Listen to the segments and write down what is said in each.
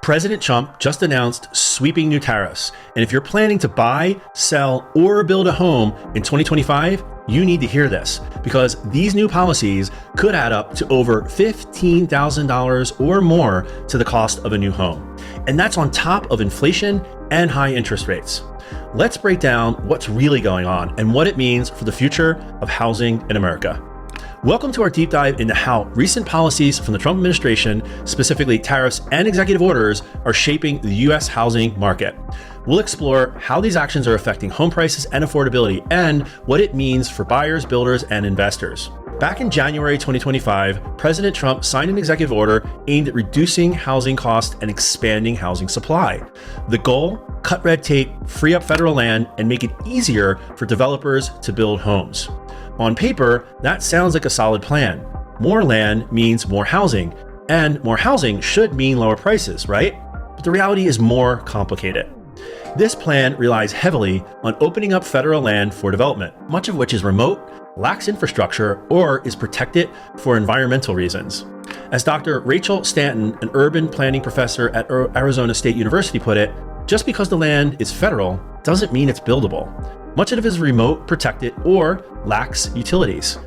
President Trump just announced sweeping new tariffs. And if you're planning to buy, sell, or build a home in 2025, you need to hear this, because these new policies could add up to over $15,000 or more to the cost of a new home. And that's on top of inflation and high interest rates. Let's break down what's really going on and what it means for the future of housing in America. Welcome to our deep dive into how recent policies from the Trump administration, specifically tariffs and executive orders, are shaping the U.S. housing market. We'll explore how these actions are affecting home prices and affordability and what it means for buyers, builders, and investors. Back in January 2025, President Trump signed an executive order aimed at reducing housing costs and expanding housing supply. The goal? Cut red tape, free up federal land, and make it easier for developers to build homes. On paper, that sounds like a solid plan. More land means more housing, and more housing should mean lower prices, right? But the reality is more complicated. This plan relies heavily on opening up federal land for development, much of which is remote, lacks infrastructure, or is protected for environmental reasons. As Dr. Rachel Stanton, an urban planning professor at Arizona State University, put it, just because the land is federal doesn't mean it's buildable. Much of it is remote, protected, or lacks utilities.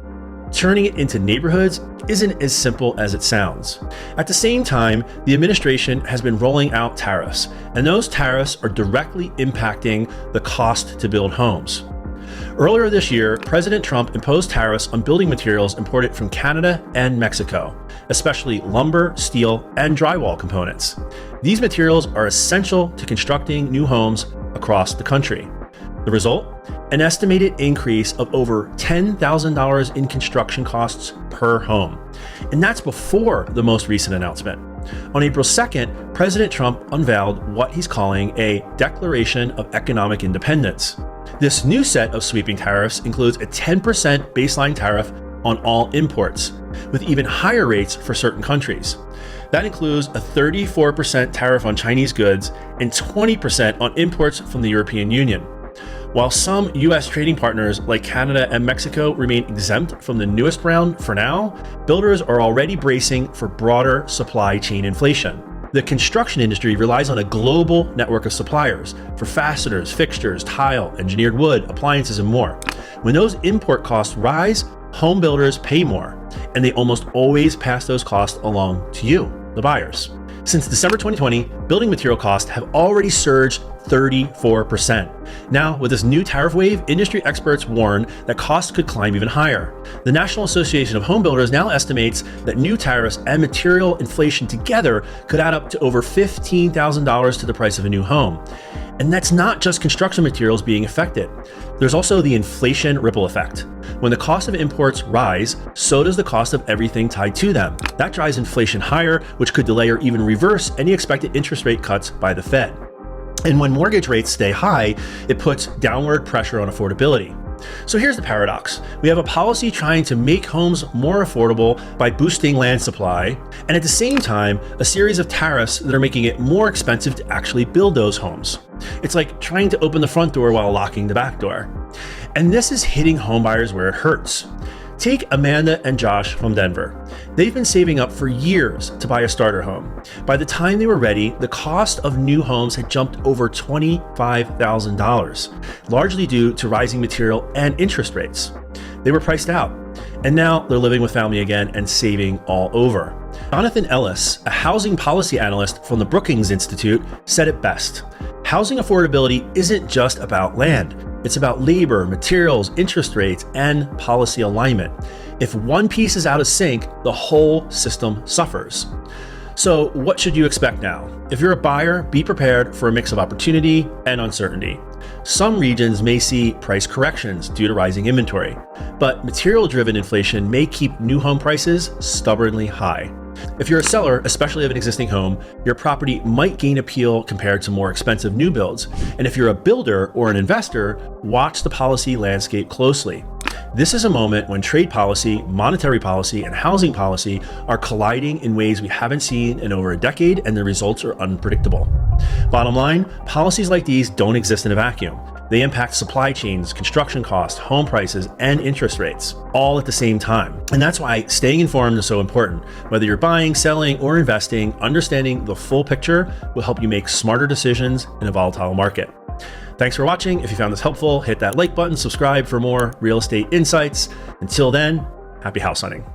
Turning it into neighborhoods isn't as simple as it sounds. At the same time, the administration has been rolling out tariffs, and those tariffs are directly impacting the cost to build homes. Earlier this year, President Trump imposed tariffs on building materials imported from Canada and Mexico, especially lumber, steel, and drywall components. These materials are essential to constructing new homes across the country. The result? An estimated increase of over $10,000 in construction costs per home. And that's before the most recent announcement. On April 2nd, President Trump unveiled what he's calling a Declaration of Economic Independence. This new set of sweeping tariffs includes a 10% baseline tariff on all imports, with even higher rates for certain countries. That includes a 34% tariff on Chinese goods and 20% on imports from the European Union. While some U.S. trading partners like Canada and Mexico remain exempt from the newest round for now, builders are already bracing for broader supply chain inflation. The construction industry relies on a global network of suppliers for fasteners, fixtures, tile, engineered wood, appliances, and more. When those import costs rise, home builders pay more, and they almost always pass those costs along to you, the buyers. Since December 2020, building material costs have already surged 34%. Now, with this new tariff wave, industry experts warn that costs could climb even higher. The National Association of Home Builders now estimates that new tariffs and material inflation together could add up to over $15,000 to the price of a new home. And that's not just construction materials being affected. There's also the inflation ripple effect. When the cost of imports rise, so does the cost of everything tied to them. That drives inflation higher, which could delay or even reverse any expected interest rate cuts by the Fed. And when mortgage rates stay high, it puts downward pressure on affordability. So here's the paradox. We have a policy trying to make homes more affordable by boosting land supply, and at the same time, a series of tariffs that are making it more expensive to actually build those homes. It's like trying to open the front door while locking the back door. And this is hitting homebuyers where it hurts. Take Amanda and Josh from Denver. They've been saving up for years to buy a starter home. By the time they were ready, the cost of new homes had jumped over $25,000, largely due to rising material and interest rates. They were priced out, and now they're living with family again and saving all over. Jonathan Ellis, a housing policy analyst from the Brookings Institute, said it best. Housing affordability isn't just about land. It's about labor, materials, interest rates, and policy alignment. If one piece is out of sync, the whole system suffers. So what should you expect now? If you're a buyer, be prepared for a mix of opportunity and uncertainty. Some regions may see price corrections due to rising inventory, but material-driven inflation may keep new home prices stubbornly high. If you're a seller, especially of an existing home, your property might gain appeal compared to more expensive new builds. And if you're a builder or an investor, watch the policy landscape closely. This is a moment when trade policy, monetary policy, and housing policy are colliding in ways we haven't seen in over a decade, and the results are unpredictable. Bottom line, policies like these don't exist in a vacuum. They impact supply chains, construction costs, home prices, and interest rates, all at the same time. And that's why staying informed is so important. Whether you're buying, selling, or investing, understanding the full picture will help you make smarter decisions in a volatile market. Thanks for watching. If you found this helpful, hit that like button, subscribe for more real estate insights. Until then, happy house hunting.